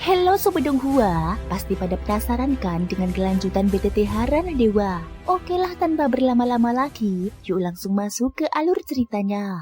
Halo Sobat Donghua, pasti pada penasaran kan dengan kelanjutan BTT Harana Dewa? Oke lah, tanpa berlama-lama lagi, yuk langsung masuk ke alur ceritanya.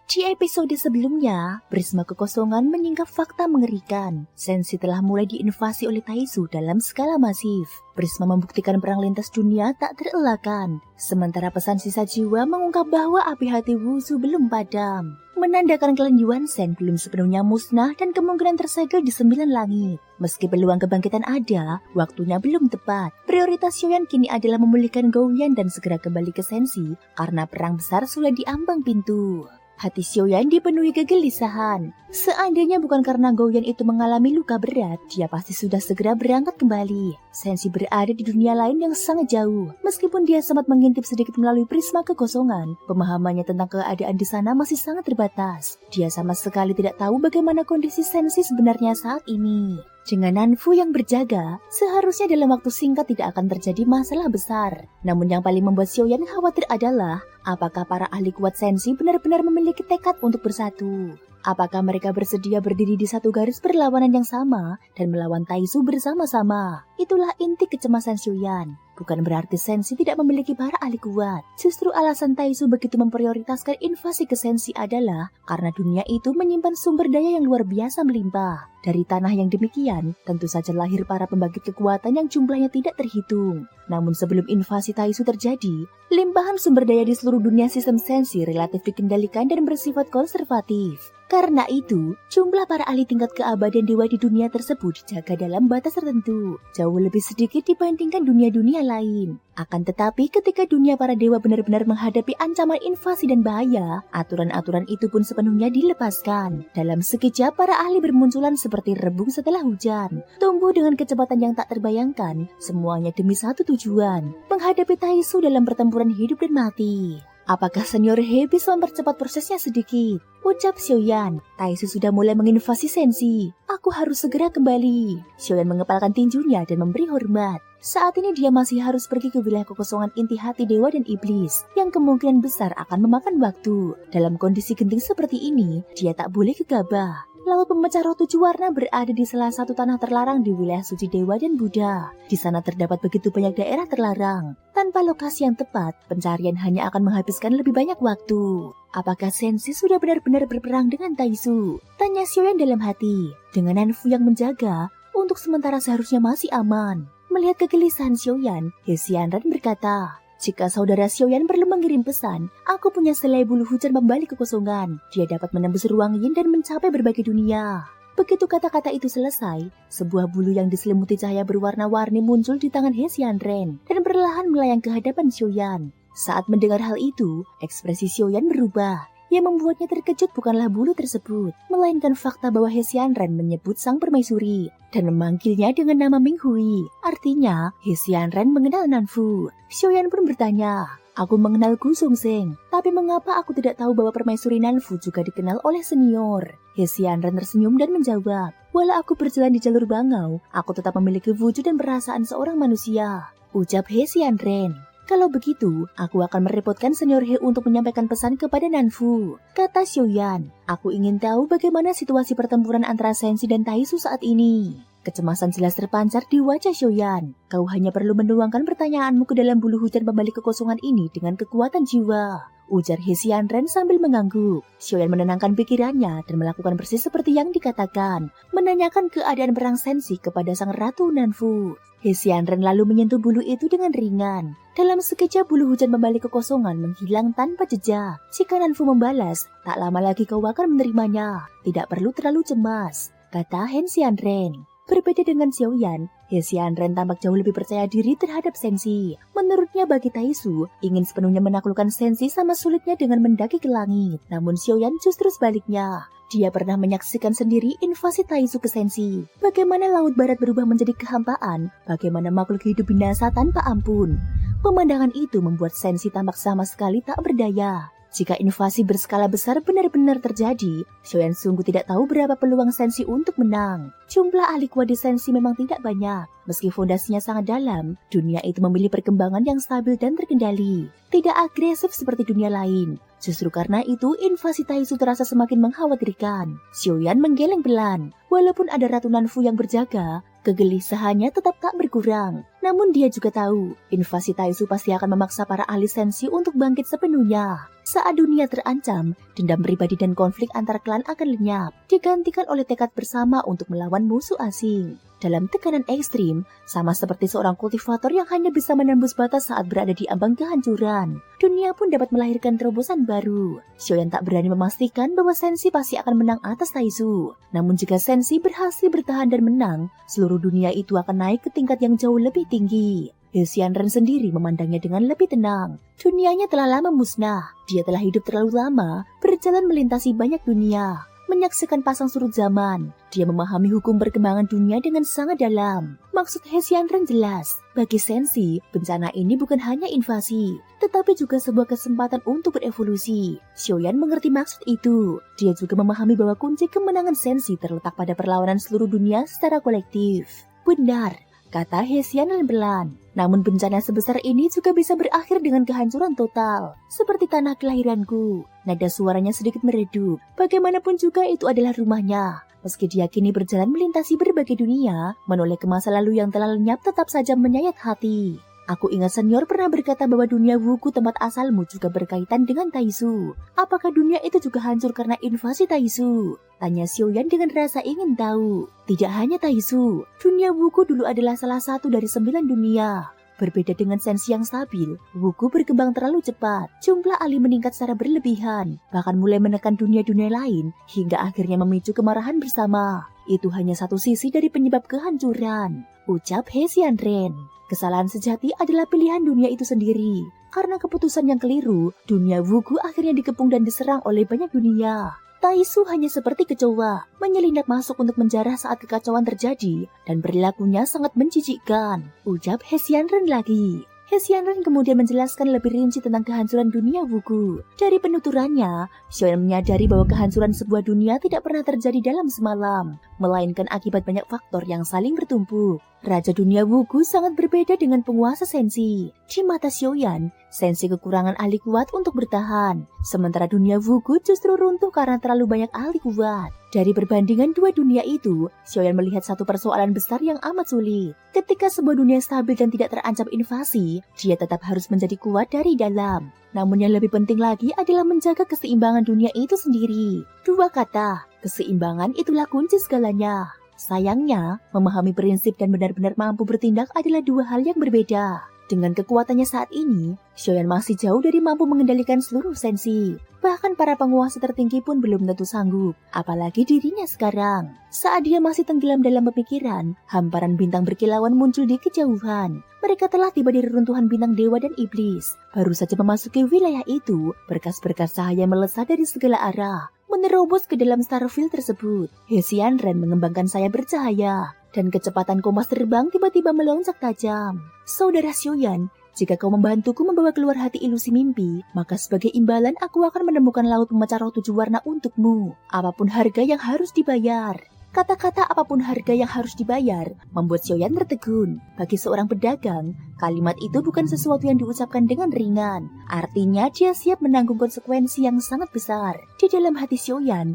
Di episode sebelumnya, Prisma Kekosongan menyingkap fakta mengerikan. Sensi telah mulai diinvasi oleh Taisu dalam skala masif. Prisma membuktikan perang lintas dunia tak terelakkan. Sementara pesan sisa jiwa mengungkap bahwa api hati Wuzu belum padam. Menandakan klan Yuan Shen belum sepenuhnya musnah dan kemungkinan tersegel di 9 langit. Meski peluang kebangkitan ada, waktunya belum tepat. Prioritas Xiaoyan kini adalah memulihkan Gouyan dan segera kembali ke Sensi karena perang besar sudah di ambang pintu. Hati Xiaoyan dipenuhi kegelisahan. Seandainya bukan karena Gouyan itu mengalami luka berat, dia pasti sudah segera berangkat kembali. Sensi berada di dunia lain yang sangat jauh. Meskipun dia sempat mengintip sedikit melalui prisma kekosongan, pemahamannya tentang keadaan di sana masih sangat terbatas. Dia sama sekali tidak tahu bagaimana kondisi Sensi sebenarnya saat ini. Dengan Nanfu yang berjaga, seharusnya dalam waktu singkat tidak akan terjadi masalah besar. Namun yang paling membuat Xiaoyan khawatir adalah apakah para ahli kuat Sensi benar-benar memiliki tekad untuk bersatu. Apakah mereka bersedia berdiri di satu garis perlawanan yang sama dan melawan Taisu bersama-sama? Itulah inti kecemasan Xiaoyan. Bukan berarti Sensi tidak memiliki para ahli kuat. Justru alasan Taisu begitu memprioritaskan invasi ke Sensi adalah karena dunia itu menyimpan sumber daya yang luar biasa melimpah. Dari tanah yang demikian, tentu saja lahir para pembangkit kekuatan yang jumlahnya tidak terhitung. Namun sebelum invasi Taisu terjadi, limpahan sumber daya di seluruh dunia sistem Sensi relatif dikendalikan dan bersifat konservatif. Karena itu, jumlah para ahli tingkat keabadian dewa di dunia tersebut dijaga dalam batas tertentu, jauh lebih sedikit dibandingkan dunia-dunia lain. Akan tetapi ketika dunia para dewa benar-benar menghadapi ancaman invasi dan bahaya, aturan-aturan itu pun sepenuhnya dilepaskan. Dalam sekejap para ahli bermunculan seperti rebung setelah hujan, tumbuh dengan kecepatan yang tak terbayangkan, semuanya demi satu tujuan, menghadapi Taisu dalam pertempuran hidup dan mati. Apakah Senior He bisa mempercepat prosesnya sedikit? Ucap Xiaoyan, Taisu sudah mulai menginvasi Sensi. Aku harus segera kembali. Xiaoyan mengepalkan tinjunya dan memberi hormat. Saat ini dia masih harus pergi ke wilayah kekosongan inti hati dewa dan iblis, yang kemungkinan besar akan memakan waktu. Dalam kondisi genting seperti ini, dia tak boleh gegabah. Laut pemecah roh 7 warna berada di salah satu tanah terlarang di wilayah suci Dewa dan Buddha. Di sana terdapat begitu banyak daerah terlarang. Tanpa lokasi yang tepat, pencarian hanya akan menghabiskan lebih banyak waktu. Apakah Sensi sudah benar-benar berperang dengan Taisu? Tanya Xiaoyan dalam hati. Dengan Nanfu yang menjaga, untuk sementara seharusnya masih aman. Melihat kegelisahan Xiaoyan, He Xianran berkata, jika saudara Xiaoyan perlu mengirim pesan, aku punya selai bulu hujan membalik kekosongan. Dia dapat menembus ruang yin dan mencapai berbagai dunia. Begitu kata-kata itu selesai, sebuah bulu yang diselimuti cahaya berwarna-warni muncul di tangan He Xianran dan perlahan melayang ke hadapan Xiaoyan. Saat mendengar hal itu, ekspresi Xiaoyan berubah. Yang membuatnya terkejut bukanlah bulu tersebut, melainkan fakta bahwa He Xianran menyebut sang permaisuri dan memanggilnya dengan nama Ming Hui. Artinya, He Xianran mengenal Nanfu. Xiaoyan pun bertanya, aku mengenal Gu Songzeng, tapi mengapa aku tidak tahu bahwa permaisuri Nanfu juga dikenal oleh senior? He Xianran tersenyum dan menjawab, walau aku berjalan di jalur bangau, aku tetap memiliki wujud dan perasaan seorang manusia. Ucap He Xianran. Kalau begitu, aku akan merepotkan Senior He untuk menyampaikan pesan kepada Nanfu. Kata Xiaoyan, aku ingin tahu bagaimana situasi pertempuran antara Sensi dan Taisu saat ini. Kecemasan jelas terpancar di wajah Xiaoyan. Kau hanya perlu menuangkan pertanyaanmu ke dalam bulu hujan pembalik kekosongan ini dengan kekuatan jiwa. Ujar He Xianran sambil mengangguk. Xiaoyan menenangkan pikirannya dan melakukan persis seperti yang dikatakan. Menanyakan keadaan perang Sensi kepada sang ratu Nanfu. He Xianran lalu menyentuh bulu itu dengan ringan. Dalam sekejap bulu hujan membalik kekosongan menghilang tanpa jejak. Jika Nanfu membalas, tak lama lagi kau akan menerimanya. Tidak perlu terlalu cemas, kata He Xianran. Berbeda dengan Xiaoyan, He Xianran tampak jauh lebih percaya diri terhadap Sensi. Menurutnya bagi Taisu, ingin sepenuhnya menaklukkan Sensi sama sulitnya dengan mendaki ke langit. Namun Xiaoyan justru sebaliknya. Dia pernah menyaksikan sendiri invasi Taisu ke Sensi. Bagaimana laut barat berubah menjadi kehampaan, bagaimana makhluk hidup binasa tanpa ampun. Pemandangan itu membuat Sensi tampak sama sekali tak berdaya. Jika invasi berskala besar benar-benar terjadi, Xiaoyan sungguh tidak tahu berapa peluang Sensi untuk menang. Jumlah ahli kuat di Sensi memang tidak banyak. Meski fondasinya sangat dalam, dunia itu memilih perkembangan yang stabil dan terkendali. Tidak agresif seperti dunia lain. Justru karena itu, invasi Taisu terasa semakin mengkhawatirkan. Xiaoyan menggeleng pelan. Walaupun ada ratunan Fu yang berjaga, kegelisahannya tetap tak berkurang. Namun dia juga tahu, invasi Taisu pasti akan memaksa para ahli sensi untuk bangkit sepenuhnya. Saat dunia terancam, dendam pribadi dan konflik antar klan akan lenyap, digantikan oleh tekad bersama untuk melawan musuh asing. Dalam tekanan ekstrim, sama seperti seorang kultivator yang hanya bisa menembus batas saat berada di ambang kehancuran, dunia pun dapat melahirkan terobosan baru. Xiaoyan tak berani memastikan bahwa Sensi pasti akan menang atas Taisu. Namun jika Sensi berhasil bertahan dan menang, seluruh dunia itu akan naik ke tingkat yang jauh lebih tinggi. Xianren sendiri memandangnya dengan lebih tenang. Dunianya telah lama musnah. Dia telah hidup terlalu lama, berjalan melintasi banyak dunia, menyaksikan pasang surut zaman. Dia memahami hukum perkembangan dunia dengan sangat dalam. Maksud Xianren jelas. Bagi Sensi, bencana ini bukan hanya invasi, tetapi juga sebuah kesempatan untuk berevolusi. Xiaoyan mengerti maksud itu. Dia juga memahami bahwa kunci kemenangan Sensi terletak pada perlawanan seluruh dunia secara kolektif. Benar, kata Xianren pelan. Namun bencana sebesar ini juga bisa berakhir dengan kehancuran total. Seperti tanah kelahiranku. Nada suaranya sedikit meredup. Bagaimanapun juga itu adalah rumahnya. Meski dia kini berjalan melintasi berbagai dunia, menoleh ke masa lalu yang telah lenyap tetap saja menyayat hati. Aku ingat senior pernah berkata bahwa dunia Wuku tempat asalmu juga berkaitan dengan Taisu. Apakah dunia itu juga hancur karena invasi Taisu? Tanya Xiaoyan dengan rasa ingin tahu. Tidak hanya Taisu, dunia Wuku dulu adalah salah satu dari 9 dunia. Berbeda dengan Sensi yang stabil, Wuku berkembang terlalu cepat. Jumlah ahli meningkat secara berlebihan, bahkan mulai menekan dunia-dunia lain, hingga akhirnya memicu kemarahan bersama. Itu hanya satu sisi dari penyebab kehancuran, ucap Xianren. Kesalahan sejati adalah pilihan dunia itu sendiri. Karena keputusan yang keliru, dunia Wuku akhirnya dikepung dan diserang oleh banyak dunia. Taisu hanya seperti kecoa, menyelinap masuk untuk menjarah saat kekacauan terjadi, dan perilakunya sangat menjijikkan, ucap Xianren lagi. Xianren kemudian menjelaskan lebih rinci tentang kehancuran dunia Wuku. Dari penuturannya, Xiaoyan menyadari bahwa kehancuran sebuah dunia tidak pernah terjadi dalam semalam, melainkan akibat banyak faktor yang saling bertumpuk. Raja dunia Wuku sangat berbeda dengan penguasa Sensi. Di mata Xiaoyan, Sensi kekurangan ahli kuat untuk bertahan, sementara dunia Wuku justru runtuh karena terlalu banyak ahli kuat. Dari perbandingan dua dunia itu, Xiaoyan melihat satu persoalan besar yang amat sulit. Ketika sebuah dunia stabil dan tidak terancam invasi, dia tetap harus menjadi kuat dari dalam. Namun yang lebih penting lagi adalah menjaga keseimbangan dunia itu sendiri. Dua kata, keseimbangan itulah kunci segalanya. Sayangnya, memahami prinsip dan benar-benar mampu bertindak adalah dua hal yang berbeda. Dengan kekuatannya saat ini, Xiaoyan masih jauh dari mampu mengendalikan seluruh Sensi. Bahkan para penguasa tertinggi pun belum tentu sanggup, apalagi dirinya sekarang. Saat dia masih tenggelam dalam pemikiran, hamparan bintang berkilauan muncul di kejauhan. Mereka telah tiba di reruntuhan bintang dewa dan iblis. Baru saja memasuki wilayah itu, berkas-berkas cahaya melesat dari segala arah, menerobos ke dalam starfield tersebut. Xianren mengembangkan sayap bercahaya, dan kecepatan kompas terbang tiba-tiba melonjak tajam. Saudara Xiaoyan, jika kau membantuku membawa keluar hati ilusi mimpi, maka sebagai imbalan aku akan menemukan laut pemecah roh 7 warna untukmu. Apapun harga yang harus dibayar. Kata-kata apapun harga yang harus dibayar membuat Xiaoyan tertegun. Bagi seorang pedagang, kalimat itu bukan sesuatu yang diucapkan dengan ringan. Artinya dia siap menanggung konsekuensi yang sangat besar. Di dalam hati Xiaoyan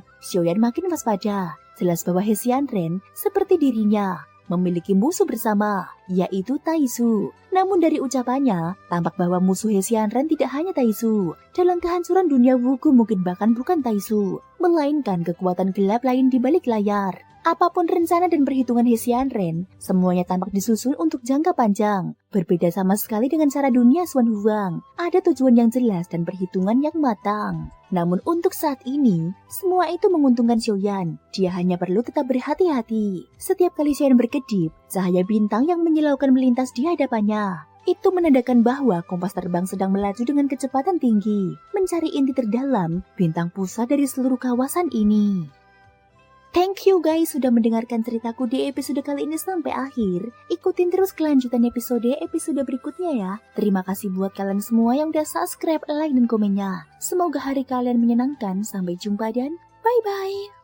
makin waspada. Jelas bahwa Xianren seperti dirinya memiliki musuh bersama, yaitu Taisu. Namun dari ucapannya, tampak bahwa musuh Xianren tidak hanya Taisu. Dalam kehancuran dunia Wuku mungkin bahkan bukan Taisu, melainkan kekuatan gelap lain di balik layar. Apapun rencana dan perhitungan Xianren, semuanya tampak disusun untuk jangka panjang. Berbeda sama sekali dengan cara dunia Xuan Huang. Ada tujuan yang jelas dan perhitungan yang matang. Namun untuk saat ini, semua itu menguntungkan Xiaoyan. Dia hanya perlu tetap berhati-hati. Setiap kali Xiaoyan berkedip, cahaya bintang yang menyilaukan melintas di hadapannya. Itu menandakan bahwa kompas terbang sedang melaju dengan kecepatan tinggi, mencari inti terdalam bintang pusat dari seluruh kawasan ini. Thank you guys sudah mendengarkan ceritaku di episode kali ini sampai akhir. Ikutin terus kelanjutan episode berikutnya ya. Terima kasih buat kalian semua yang udah subscribe, like, dan komennya. Semoga hari kalian menyenangkan. Sampai jumpa dan bye-bye.